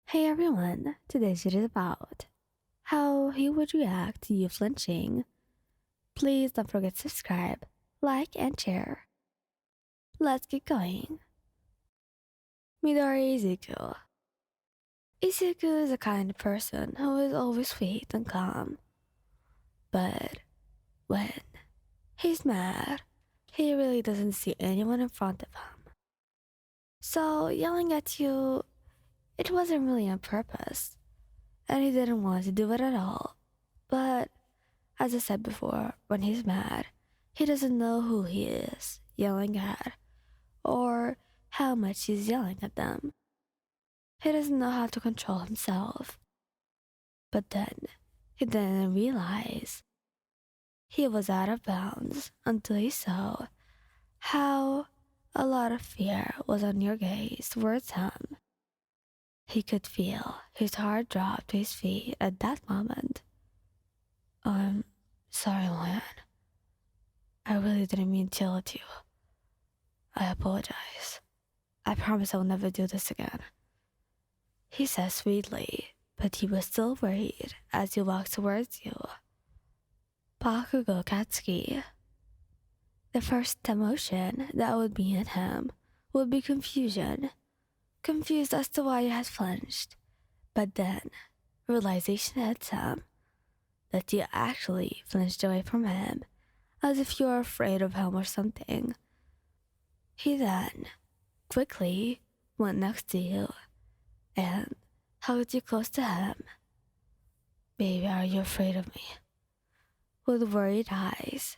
Hey everyone, today's video is about how he would react to you flinching. Please don't forget to subscribe, like, and share. Let's get going. Midori Izuku. Izuku is a kind person who is always sweet and calm. But when he's mad, he really doesn't see anyone in front of him. So yelling at you, it wasn't really on purpose, and he didn't want to do it at all. But as I said before, when he's mad, he doesn't know who he is yelling at or how much he's yelling at them. He doesn't know how to control himself. But then he didn't realize he was out of bounds until he saw how a lot of fear was on your gaze towards him. He could feel his heart drop to his feet at that moment. I'm sorry, Lion. I really didn't mean to yell at you. I apologize. I promise I will never do this again. He says sweetly, but he was still worried as he walked towards you. Bakugo Katsuki. The first emotion that would be in him would be confusion. Confused as to why he had flinched. But then, realization hits him that you actually flinched away from him, as if you were afraid of him or something. He then quickly went next to you and hugged you close to him. Baby, are you afraid of me? With worried eyes,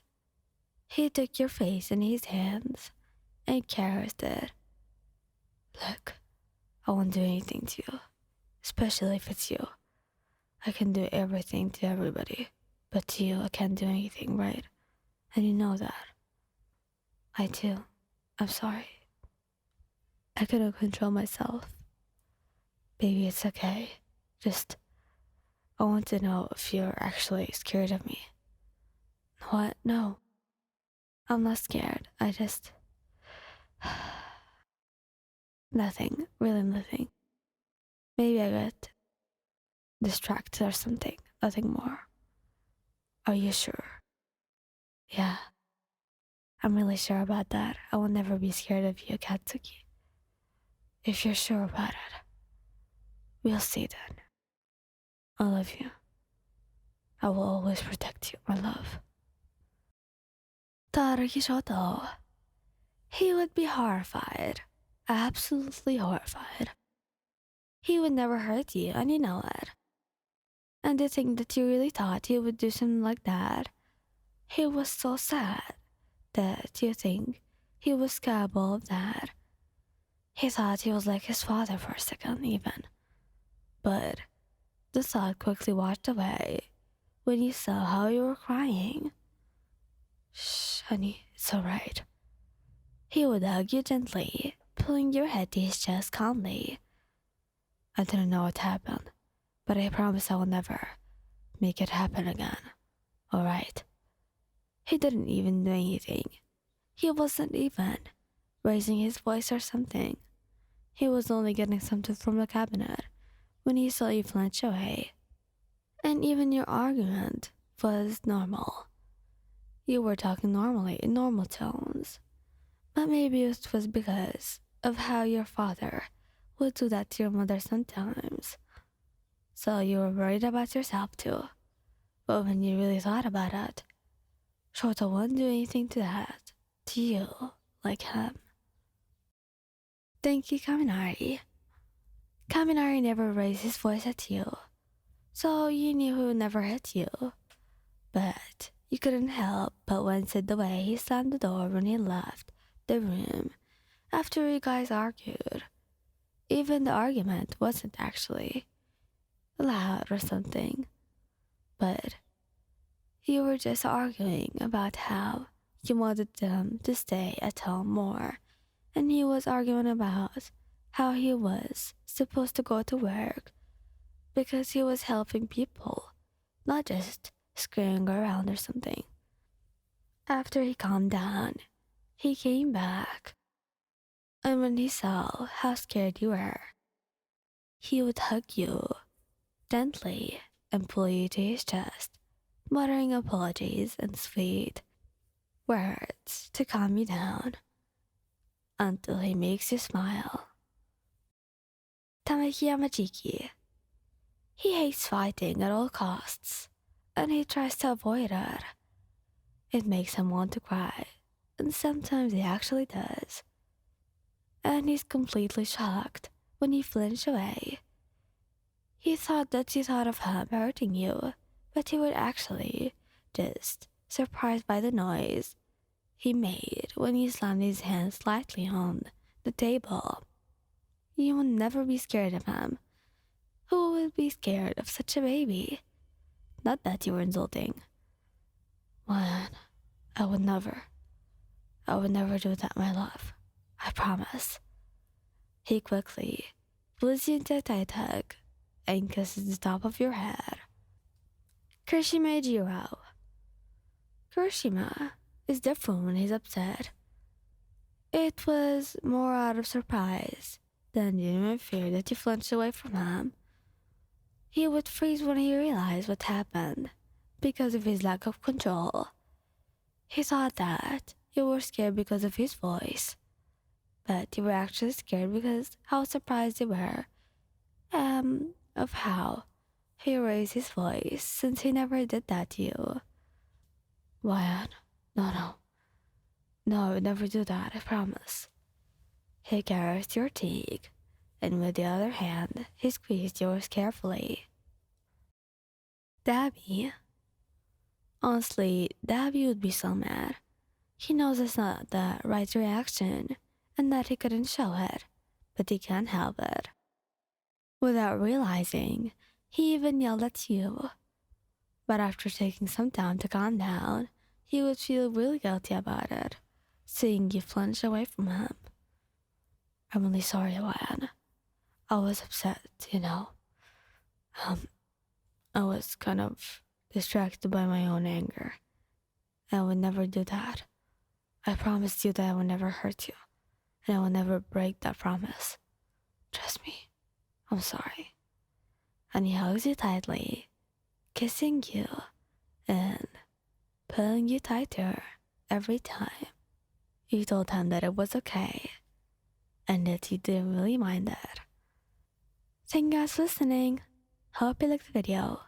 he took your face in his hands and caressed it. Look, I won't do anything to you, especially if it's you. I can do everything to everybody, but to you I can't do anything, right? And you know that. I too. I'm sorry. I couldn't control myself. Baby, it's okay. Just, I want to know if you're actually scared of me. What? No. I'm not scared. I just... nothing. Really nothing. Maybe I got distracted or something. Nothing more. Are you sure? Yeah. I'm really sure about that. I will never be scared of you, Katsuki. If you're sure about it, we'll see then. I love you. I will always protect you, my love. Tarakishoto. He would be horrified. Absolutely horrified. He would never hurt you, and you know it. And to think that you really thought he would do something like that, he was so sad that you think he was capable of that. He thought he was like his father for a second, even. But the thought quickly washed away when you saw how you were crying. Shh, honey, it's alright. He would hug you gently, pulling your head to his chest calmly. I didn't know what happened, but I promise I will never make it happen again. Alright? He didn't even do anything. He wasn't even raising his voice or something. He was only getting something from the cabinet when he saw you flinch away. And even your argument was normal. You were talking normally in normal tones. But maybe it was because of how your father would do that to your mother sometimes. So you were worried about yourself too. But when you really thought about it, Shota wouldn't do anything to that, to you, like him. Thank you, Kaminari. Kaminari never raised his voice at you, so you knew he would never hit you. But you couldn't help but wince at the way he slammed the door when he left the room after you guys argued. Even the argument wasn't actually loud or something, but you were just arguing about how you wanted them to stay at home more, and he was arguing about how he was supposed to go to work because he was helping people, not just screwing around or something. After he calmed down, he came back, and when he saw how scared you were, He would hug you gently and pull you to his chest, muttering apologies and sweet words to calm you down until he makes you smile. Tamakiyamajiki. He hates fighting at all costs, and he tries to avoid it. It makes him want to cry, and sometimes he actually does. And he's completely shocked when you flinch away. He thought that you thought of him hurting you, but he was actually just surprised by the noise he made when you slammed his hand slightly on the table. You would never be scared of him. Who would be scared of such a baby? Not that you were insulting. Man, I would never do that, my love. I promise. He quickly pulls you into a tight hug and kisses the top of your head. Kirishima Jiro. Kirishima is different when he's upset. It was more out of surprise than genuine fear that you flinched away from him. He would freeze when he realized what happened because of his lack of control. He thought that you were scared because of his voice, but you were actually scared because how surprised you were of how he raised his voice since he never did that to you. Wyatt, no, I would never do that, I promise. He caressed your cheek, and with the other hand, he squeezed yours carefully. Dabby. Honestly, Dabby would be so mad. He knows it's not the right reaction, and that he couldn't show it, but he can't help it. Without realizing, he even yelled at you. But after taking some time to calm down, he would feel really guilty about it, seeing you flinch away from him. I'm really sorry, Wyan. I was upset, I was kind of distracted by my own anger. I would never do that. I promised you that I would never hurt you, and I will never break that promise. Trust me, I'm sorry. And he hugs you tightly, kissing you, and pulling you tighter every time. You told him that it was okay, and that you didn't really mind it. Thank you guys for listening. Hope you liked the video.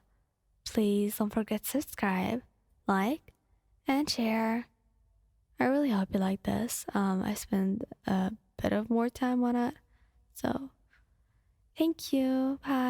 Please don't forget to subscribe, like, and share. I really hope you like this. I spent a bit of more time on it. So, thank you. Bye.